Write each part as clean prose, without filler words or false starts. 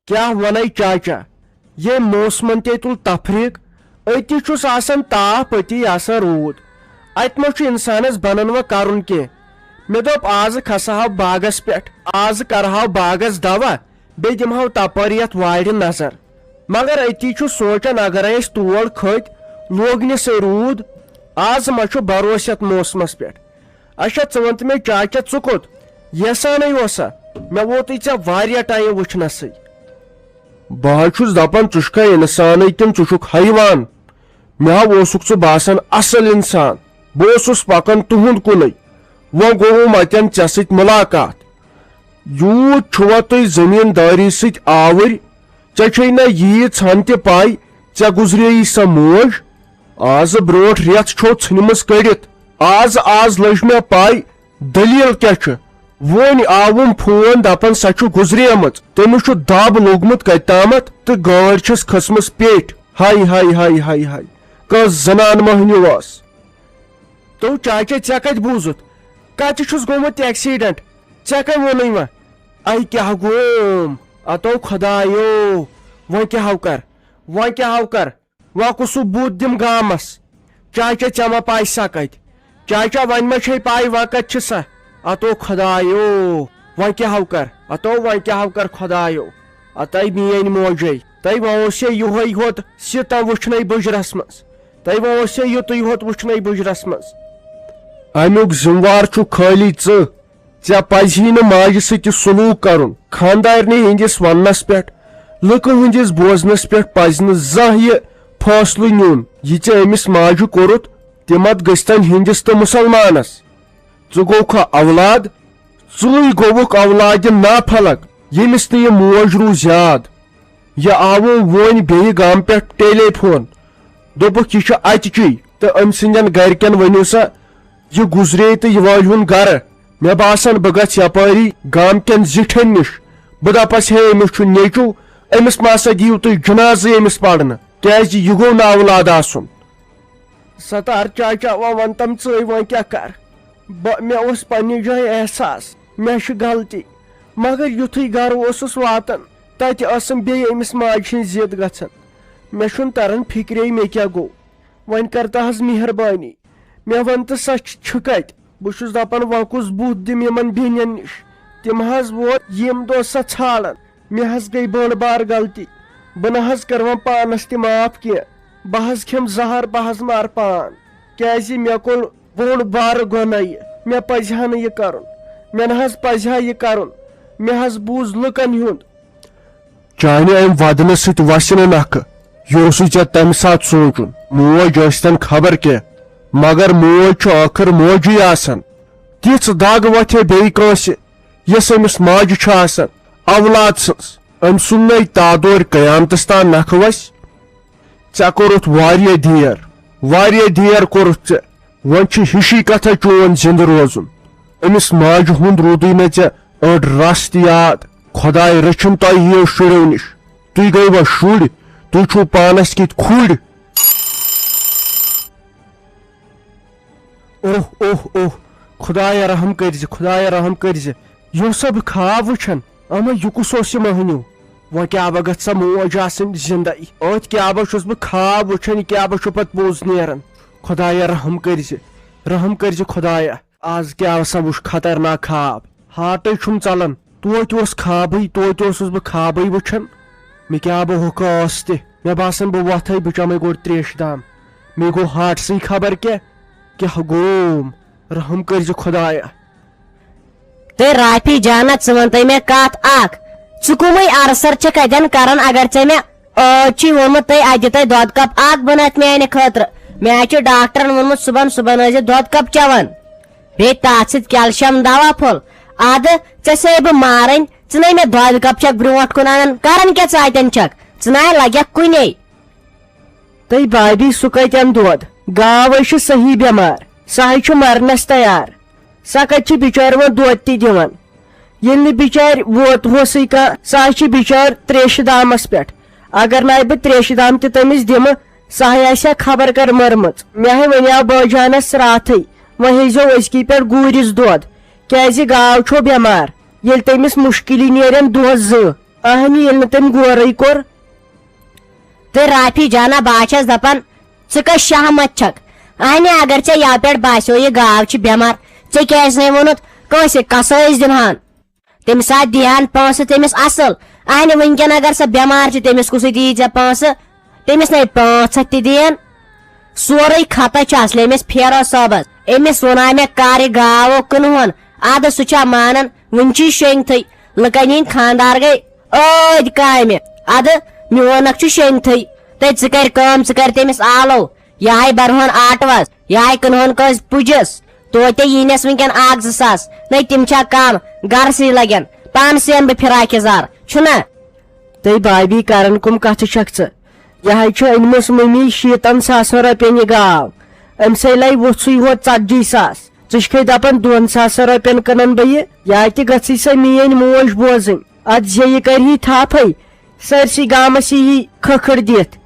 کیا ونائی چاچا یہ موسمن تے تل تفریق اتی چھس آسان تاپ اتی آسان رود ات ما چھ انسانس بنن و کرن کی مے دوپ آز کھسہو باغس پہ آز کرہو باغس دوا بی دمہو تپٲرۍ یتھ وارِ نظر مگر اتی چھ سوچان اگر اس تور کھت لوگ سے رود آز ما چھ بھروس یتھ موسمس پہ اچھا ژٕ ون تہٕ مےٚ چاچا ژٕ کوٚت یسانے اوسا مےٚ ووتٕے ژےٚ واریاہ ٹایم وٕچھنسٕے بہٕ چھُس دپان ژٕ چھُکھا انسانے کِنہٕ ژٕ چھُکھ حیوان مےٚ اوسُکھ ژٕ باسان اصل انسان بہٕ اوسُس پکان تُہُنٛد کُنٕے وۄنۍ گوٚوُم اتٮ۪ن ژےٚ سۭتۍ مُلاقات یوٗت چھُوا تُہۍ زٔمیٖندٲری سۭتۍ آوٕرۍ ژےٚ چھے نہ ییٖژ ہن تہِ پے ژےٚ گُزرییی سۄ موج آز برٛونٛٹھ رٮ۪تھ چھو ژھٕنمٕژ کٔڑِتھ آز لٔج مےٚ پے دٔلیٖل کیٛاہ چھِ وۄنۍ آوُم فون دپان سۄ چھِ گُزریمٕژ تٔمِس چھُ دب لوٚگمُت کتہِ تامتھ تہٕ گٲڑۍ چھس کھٔژمٕژ پیٚٹھۍ ہاے ہاے ہاے ہاے ہاے کۄس زنان مٔہنیو ٲس تو چاچا ژےٚ کتہِ بوٗزُتھ کتہِ چھُس گوٚمُت ایکسیڈنٹ ژےٚ کٔمۍ ووٚنُے وۄنۍ اے کیٛاہ گوٚم اتو خۄدایو وۄنۍ کیٛاہ کر وۄنۍ کُسُک بُتھ دِم گامس چاچا ژےٚ ما پے سۄ کتہِ چاچا وۄنۍ ما چھے پے وۄنۍ کتہِ چھِ سۄ اتو خۄدایو وۄنۍ کیٛاہ کر خۄدایو اتے میٲنۍ موجے تۄہہِ وۄنۍ اوسے یِہوے ہوت سِتم وٕچھنے بُجرس منٛز تۄہہِ وۄنۍ اوسے یُتُے ہوت وٕچھنے بُجرس منٛز امیُک ذمہٕ چھُ خٲلی ژےٚ پزی نہٕ ماجہِ سۭتۍ سلوٗک کرُن خاندارنہِ ہٕنٛدِس وننس پٮ۪ٹھ لُکہٕ ہٕنٛدِس بوزنس پٮ۪ٹھ پزِ نہٕ زانٛہہ یہِ فٲصلہٕ نیُن یہِ ژےٚ أمِس ماجہِ کوٚرُتھ تِمت گٔژھتن ہِنٛدِس تہٕ مُسلمانس ژٕ گوٚوکھا اولاد ژٕے گوٚوُکھ اولادِ نافلق ییٚمِس نہٕ یہِ موج روٗز یاد یہِ آوُم وۄنۍ بیٚیہِ گامہٕ پٮ۪ٹھ ٹیلی فون دوٚپُکھ یہِ چھُ اتچی تہٕ أمۍ سٕنٛدٮ۪ن گرِکٮ۪ن ؤنِو سا یہِ گُزرے تہٕ یہِ وٲلۍہُن گرٕ مےٚ باسان بہٕ گژھٕ یپٲری گامکٮ۪ن زِٹھٮ۪ن نِش بہٕ دپس ہے أمِس چھُ نیٚچوٗ أمِس ما سا دِیِو تُہۍ جنازٕ أمِس پرنہٕ کیٛازِ یہِ گوٚو نہٕ اولاد آسُن ستار چاچا وۄنۍ ون تم ژٕے وۄنۍ کیٛاہ کر مےٚ اوس پننہِ جایہِ احساس مےٚ چھِ غلطی مگر یُتھُے گرٕ اوسُس واتان تتہِ ٲسٕم بیٚیہِ أمِس ماجہِ ہٕنٛز ضد گژھان مےٚ چھُنہٕ تران فِکرے مےٚ کیٛاہ گوٚو وۄنۍ کر تہٕ حظ مہربٲنی مےٚ ون تہٕ سۄ چھِ کتہِ بہٕ چھُس دپان وۄنۍ کُس بُتھ دِم یِمن بیٚنٮ۪ن نِش تِم حظ ووت یِم دۄہ سۄ ژھانڈان مےٚ حظ گٔے بٔڑ بار غلطی بہٕ نہ حظ کر وۄنۍ پانس تہِ معاف کینٛہہ بہٕ حظ کھٮ۪م زہر بہٕ حظ مر پان کیٛازِ مےٚ کوٚر بوٚڑ بارٕ گۄناہ یہِ مےٚ پزِ ہا نہٕ یہِ کرُن مےٚ نہ حظ پزِ ہا یہِ کرُن مےٚ حظ بوٗز لُکن ہُنٛد چانہِ امہِ ودنہٕ سۭتۍ وسہِ نہٕ نکھٕ یہِ اوسُے ژےٚ تمہِ ساتہٕ سونٛچُن موج ٲسۍتن خبر کینٛہہ مگر موج چھُ ٲخٕر موجی آسان تِژھ دگ وتھے بیٚیہِ کٲنٛسہِ یۄس أمِس ماجہِ چھِ آسان اولاد سٕنٛز أمۍ سُنٛد نَے تادورِ قیامتس تام نکھٕ وسہِ ژےٚ کوٚرُتھ واریاہ دیر کوٚرُتھ ژےٚ وۄنۍ چھِ ہِشی کتھا چون زِنٛدٕ روزُن أمِس ماجہِ ہُنٛد روٗدُے نہٕ ژےٚ أڑ رس تہِ یاد خۄداے رٔچھِن تۄہہِ یِیو شُرٮ۪و نِش تُہۍ گٔیوا شُرۍ تُہۍ چھُو پانس کِتھ کھُرۍ اوہ اوہ اوہ خۄدایا رحم کٔرزِ یہِ اوسا بہٕ خواب وٕچھان اما یہِ کُس اوس یہِ مٔہنیوٗ وۄنۍ کیٛاہ با گژھِ سۄ موج آسٕنۍ زندے أتھۍ کیٛاہ با چھُس بہٕ خواب وٕچھان یہِ کیٛاہ با چھُ پتہٕ پوٚز نیران خۄدایا رحم کٔرزِ خۄدایا آز کیٛاہ سا وٕچھ خطرناک خواب ہاٹے چھُم ژلان توتہِ اوس اوسُس بہٕ خوابٕے وٕچھان مےٚ کیٛاہ با ہوکھا ٲس تہِ مےٚ باسان بہٕ وۄتھے بہٕ چمے گۄڈٕ تریشہِ دام مےٚ گوٚو ہاٹسٕے خبر کیٛاہ گوٚوم رحم کٔرزِ خۄدایا تہٕ رافی جانا ژٕ ونتے مےٚ کتھ اکھ ژٕ کُمٕے ارسر چھکھ اتٮ۪ن کران اگر ژےٚ مےٚ چھُے ووٚنمُت تُہۍ اتہِ دِتے دۄد کپ اکھ بنٲیِتھ میانہِ خٲطرٕ مےٚ حظ چھُ ڈاکٹرن ووٚنمُت صبحن ٲسۍ دۄد کپ چٮ۪وان بیٚیہِ تتھ سۭتۍ کیلشیم دوا پھوٚل ادٕ ژےٚ سٲے بہٕ مارٕنۍ ژٕ نَے مےٚ دۄدٕ کپ چھکھ برونٛٹھ کُن انان کران کیٛاہ ژٕ اتٮ۪ن چھکھ ژٕ نَے لگٮ۪کھ کُنے تہٕ بابی سُہ کتہِ اَنہِ دۄد گاو چھِ صحیح بٮ۪مار سۄ حظ چھُ مرنس تیار سۄ کتہِ چھِ بِچارِ وۄنۍ دۄد تہِ دِوان ییٚلہِ نہٕ بِچارِ ووتھوسٕے کانٛہہ سۄ حظ چھِ بِچٲر تریشہِ دامس پٮ۪ٹھ اگر نَے بہٕ تریشہِ دام تہِ تٔمِس دِمہٕ سۄ آسہِ ہا خبر کر مٔرمٕژ مےٚ ہے وَنیو بٲجانس راتھٕے وۄنۍ ہیزیو أزکی پٮ۪ٹھ گوٗرِس دۄد کیٛازِ گاو چھو بٮ۪مار ییٚلہِ تٔمِس مُشکِلی نیرن دۄہ زٕ اہنی ییٚلہِ نہٕ تٔمۍ گورے کوٚر. تہٕ رافی جانا بہٕ چھَس دپان ژٕ کۄس شہمت چھکھ اہنہِ اگر ژےٚ یوٕ پٮ۪ٹھ باسیو یہِ گاو چھِ بٮ۪مار ژےٚ کیازِ نَے ووٚنُتھ کٲنٛسہِ کسٲیِس دِمہان تمہِ ساتہٕ دِہان پونٛسہٕ تٔمِس اصل اہنہِ وٕنکٮ۪ن اگر سۄ بٮ۪مار چھِ تٔمِس کُسٕے دِیی ژےٚ پونٛسہٕ تٔمِس نَے 500 تہِ دِیَن سورُے خطا چھُ اصلہِ أمِس پھیرو صٲبس أمِس ووٚنا مےٚ کر یہِ گاو کٕنہون ادٕ سُہ چھا مانان وٕنہِ چھُ شیٚنگتھٕے لُکن ہِنٛدۍ خانٛدار گٔے ٲدۍ کامہِ ادٕ میونکھ چھُ شیٚنگتھٕے تہٕ ژٕ کر کٲم ژٕ کر تٔمِس آلو یہے برہون آٹوس یہے کٕنہون کٲنٛسہِ پُجس توتہِ یٖنس وٕنکٮ۪ن 1-2 ساس نَے تِم چھا کم گرسٕے لگن پانسٕے اَنہٕ بہٕ فراک یزار چھُنا. تُہۍ بھابی کرن کُم کتھٕ چھکھ ژٕ یہ ہے أنمٕژ مٔمی 70 ساسن رۄپین یہِ گاو أمسٕے لگہِ وُژھٕے ہوت 40 ساس ژٕ چھکھے دپان 2 ساسن رۄپین کٕنن بہٕ یہِ یا تہِ گژھٕے سۄ میٲنۍ موج بوزٕنۍ ادٕ زِ یہِ کرِ تھپھے سٲرسٕے گامس یی کھکھر دِتھ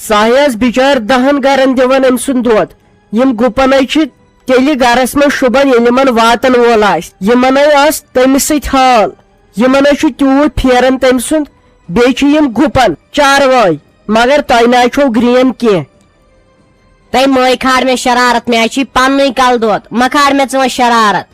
سۄ ٲس بِچٲر 10 گرن دِوان أمۍ سُنٛد دۄد یِم گُپنے چھِ تیٚلہِ گرس منٛز شوٗبان ییٚلہِ یِمن واتن وول آسہِ یِمنے ٲس تٔمِس سۭتۍ حال یِمنے چھُ تیوٗت پھیران تٔمۍ سُنٛد بیٚیہِ چھِ یِم گُپن چاروٲے مگر تۄہہِ نہ چھو گرٛین کینٛہہ. تۄہہِ مٲے کھار مےٚ شرارت مےٚ چھُے پننُے کل دود مہ کھار مےٚ ژٕ وۄنۍ شرارت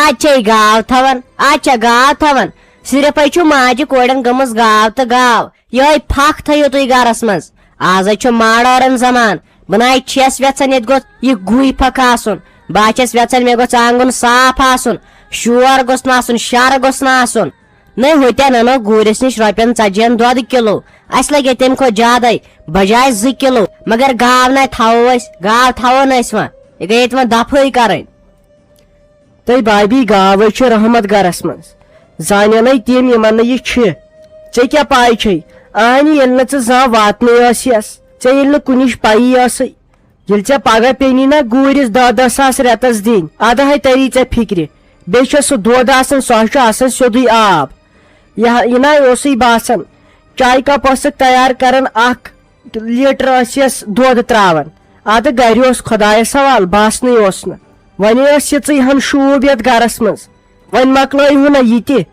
آز چھے گاو تھاوان آز چھا گاو تھاوان صرفے چھُ ماجہِ کورٮ۪ن گٔمٕژ گاو تہٕ گاو یِہوے پھکھ تھٲیِو تُہۍ گرس منٛز آزے چھُ ماڈٲرٕن زمان بہٕ نَے چھَس یژھان ییٚتہِ گوٚژھ یہِ گُہۍ پھکھ آسُن بہٕ چھَس یژھان مےٚ گوٚژھ آنگُن صاف آسُن شور گوٚژھ نہٕ آسُن شر گوٚژھ نہٕ آسُن نَے ہُتٮ۪ن انو گوٗرِس نِش رۄپین 40 دۄد کِلوٗ اسہِ لگہِ تمہِ کھۄتہٕ زیادے بجاے 2 کِلوٗ مگر گاو نَے تھاوو أسۍ گاو تھاوو نہٕ أسۍ وۄنۍ یہِ گٔیے تِمن دفٲے کرٕنۍ. تُہۍ بھابی گاوے چھِ رحمت گرس منٛز زانینے تِم یِمن نہٕ یہِ چھِ ژےٚ کیٛاہ پاے چھے اہنہِ ییٚلہِ نہٕ ژٕ زانٛہہ واتنٕے ٲسیٚس ژےٚ ییٚلہِ نہٕ کُنِچ پایی ٲسٕے ییٚلہِ ژےٚ پگہہ پیٚنی نا گوٗرِس 10 ساس رٮ۪تس دِنۍ ادٕ ہے تری ژےٚ فِکرِ بیٚیہِ چھُ سُہ دۄد آسان سُہ چھُ آسان سیٚودُے آب یہِ نہ اوسُے باسان چاے کپ ٲسکھ تیار کران 1 لیٖٹر ٲسیٚس دۄد تراوان ادٕ گرِ اوس خۄدایس حوال باسنٕے اوس نہٕ وۄنۍ ٲس یِژٕے ہن شوٗب یتھ گرس منٛز وۄنۍ مۄکلٲیہوٗ نا یہِ تہِ.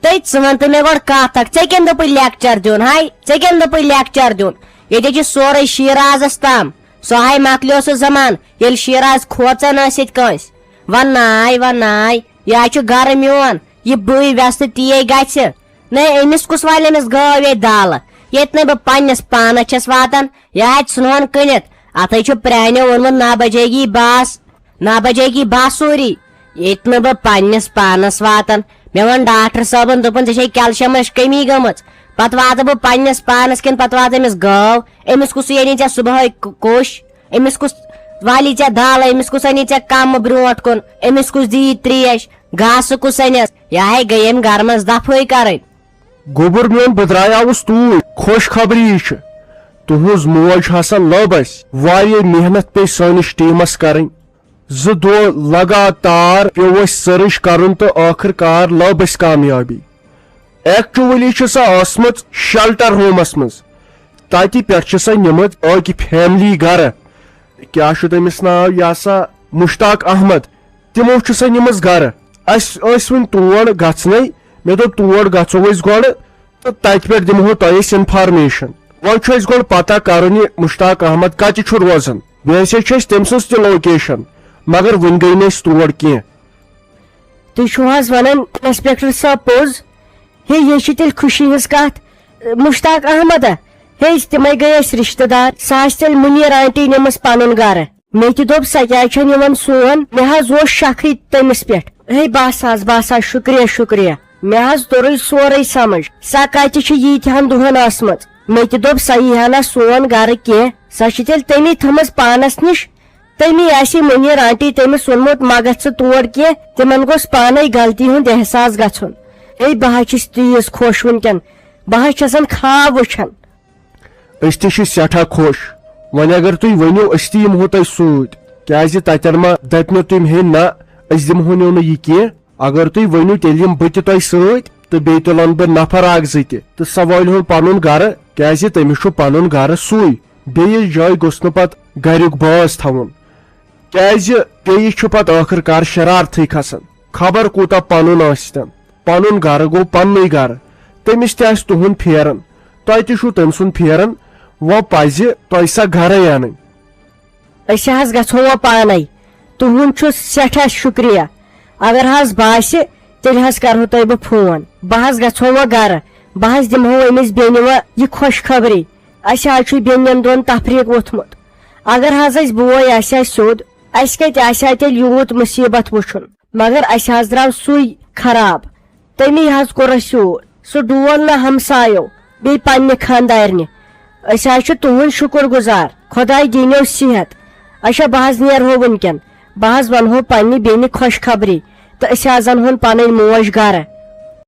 تُہۍ ژٕ وَن تہٕ مےٚ گۄڈٕ کتھ اکھ ژےٚ کٔمۍ دوٚپُے لیکچر دیُن ہاے ژےٚ کٔمۍ دوٚپُے لیکچر دیُن ییٚتہِ چھُ سورُے شیٖرازس تام سُہ ہاے مۄکلیو سُہ زمان ییٚلہِ شیٖراز کھوژان ٲسۍ ییٚتہِ کٲنٛسہِ ونناے یا چھُ گرٕ میون یہِ بٕے وٮ۪ستہٕ تی گژھِ نَے أمِس کُس والہِ أمِس گٲو ییٚتہِ دالہٕ ییٚتہِ نہٕ بہٕ پننِس پانس چھس واتان یہِ آتہِ ژھٕنہون کٕنِتھ اتھے چھُ پرٛانیو ووٚنمُت نا بجے گی باسوٗری ییٚتہِ نہٕ بہٕ پننِس پانس واتان مےٚ ووٚن ڈاکٹر صٲبن دوٚپُن ژےٚ چھے کیلشیمٕچ کٔمی گٔمٕژ پتہٕ واتہٕ بہٕ پننِس پانس کِنہٕ پتہٕ واتہٕ أمِس گٲو أمِس کُس أنی ژےٚ صبحٲے کوٚش أمِس کُس والی ژےٚ دالہٕ أمِس کُس أنی ژےٚ کمہٕ برونٛٹھ کُن أمِس کُس دِیی تریش گاسہٕ کُس أنِس یہے گٔے أمۍ گرٕ منٛز دفٲے کرٕنۍ. گوٚبُر میون بہٕ درٛایاوُس توٗرۍ خۄش خبری چھِ تُہنٛز موج ہسا لٔب اسہِ واریاہ محنت پیٚیہِ سٲنِس ٹیٖمس کرٕنۍ 2 دۄہ لگاتار پیوٚو اسہِ سٔرٕچ کرُن تہٕ ٲخٕر کار لٔب اسہِ کامیٲبی ایکچُؤلی چھِ سۄ ٲسمٕژ شیلٹر ہومس منٛز تتہِ پٮ۪ٹھ چھِ سۄ نِمٕژ أکۍ فیملی گرٕ کیٛاہ چھُ تٔمِس ناو یہِ ہسا مشتاق احمد تِمو چھِ سۄ نِمٕژ گرٕ اسہِ ٲسۍ وۄنۍ تور گژھنٕے مےٚ دوٚپ تور گژھو أسۍ گۄڈٕ تہٕ تتہِ پٮ۪ٹھ دِمہو تۄہہِ أسۍ انفارمیشن وۄنۍ چھُ اسہِ گۄڈٕ پتہ کرُن یہِ مشتاق احمد کتہِ چھُ روزان بیٚیہِ ہسا چھِ اسہِ تٔمۍ سٕنٛز تہِ لوکیشن مگر وُنہِ گٔے نہٕ أسۍ تور کینٛہہ. تُہۍ چھِو حظ ونان انسپیکٹر صٲب پوٚز ہے یہِ چھِ تیٚلہِ خوشی ہٕنٛز کتھ مشتاق احمد ہے تِمے گٔے أسۍ رشتہٕ دار سۄ آسہِ تیٚلہِ مُنیٖر آنٹی نِمٕژ پنُن گرٕ مےٚ تہِ دوٚپ سۄ کیٛازِ چھےٚ نِوان سون مےٚ حظ اوس شکھٕے تٔمِس پٮ۪ٹھ ہے بس حظ شُکریہ مےٚ حظ توٚرُے سورُے سمجھ سۄ کتہِ چھِ ییٖتہن دۄہن ٲسمٕژ مےٚ تہِ دوٚپ سۄ یی ہا نہٕ سون گرٕ کینٛہہ سۄ چھِ تیٚلہِ تٔمی تھٲمٕژ پانس نِش تٔمی آسہِ مُنیٖر آنٹی تٔمِس ووٚنمُت ما گژھ ژٕ تور کینٛہہ تِمن گوٚژھ پانے غلطی ہُنٛد احساس گژھُن ہے بہٕ حظ چھُس تیٖژ خۄش وُنکٮ۪ن بہٕ حظ چھسن خواب وٕچھان. أسۍ تہِ چھِ سٮ۪ٹھاہ خۄش وۄنۍ اگر تُہۍ ؤنِو أسۍ تہِ یِمہو تۄہہِ سۭتۍ کیٛازِ تتٮ۪ن ما دپہِ نہٕ تِم ہے نہ أسۍ دِمہونیو نہٕ یہِ کینٛہہ اگر تُہۍ ؤنِو تیٚلہِ یِمہٕ بہٕ تہِ تۄہہِ سۭتۍ تہٕ بیٚیہِ تُلن بہٕ نفر 1-2 تہِ تہٕ سۄ والہِ ہُن پنُن گرٕ کیٛازِ تٔمِس چھُ پنُن گرٕ سُے بیٚیِس جایہِ گوٚژھ نہٕ پتہٕ گریُک باس تھاوُن کیٛازِ بیٚیہِ چھُ پتہٕ ٲخٕر کار شرارتھٕے کھسان خبر کوٗتاہ پنُن ٲسۍتن پنُن گرٕ گوٚو پننُے گرٕ تٔمِس تہِ آسہِ تُہُنٛد پھیران تۄہہِ تہِ چھُو تٔمۍ سُنٛد پھیران وۄنۍ پزِ تۄہہِ سۄ گرے انٕنۍ. أسۍ حظ گژھو وۄنۍ پانے تُہُنٛد چھُ سٮ۪ٹھاہ شُکریہ اگر حظ باسہِ تیٚلہِ حظ کرہو تۄہہِ بہٕ فون بہٕ حظ گژھو وۄنۍ گرٕ بہٕ حظ دِمہو أمِس بیٚنہِ وۄنۍ یہِ خۄش خبری اَسہِ حظ چھُ بیٚنٮ۪ن دۄن تفریٖق ووٚتھمُت اگر حظ اَسہِ بوے آسہِ ہا سیوٚد اَسہِ کتہِ آسہِ ہا تیٚلہِ یوٗت مُصیبت وٕچھُن مگر اَسہِ حظ درٛاو سُے خراب تٔمی حظ کوٚر اَسہِ یوٗر سُہ ڈول نہٕ ہمسایو بیٚیہِ پننہِ خاندارنہِ أسۍ حظ چھِ تُہُنٛد شُکر گُزار خۄداے دیٖنو صحت اچھا بہٕ حظ نیرہو وٕنکٮ۪ن بہٕ حظ ونہو پننہِ بیٚنہِ خۄش خبری تہٕ أسۍ حظ انہون پنٕنۍ موج گرٕ.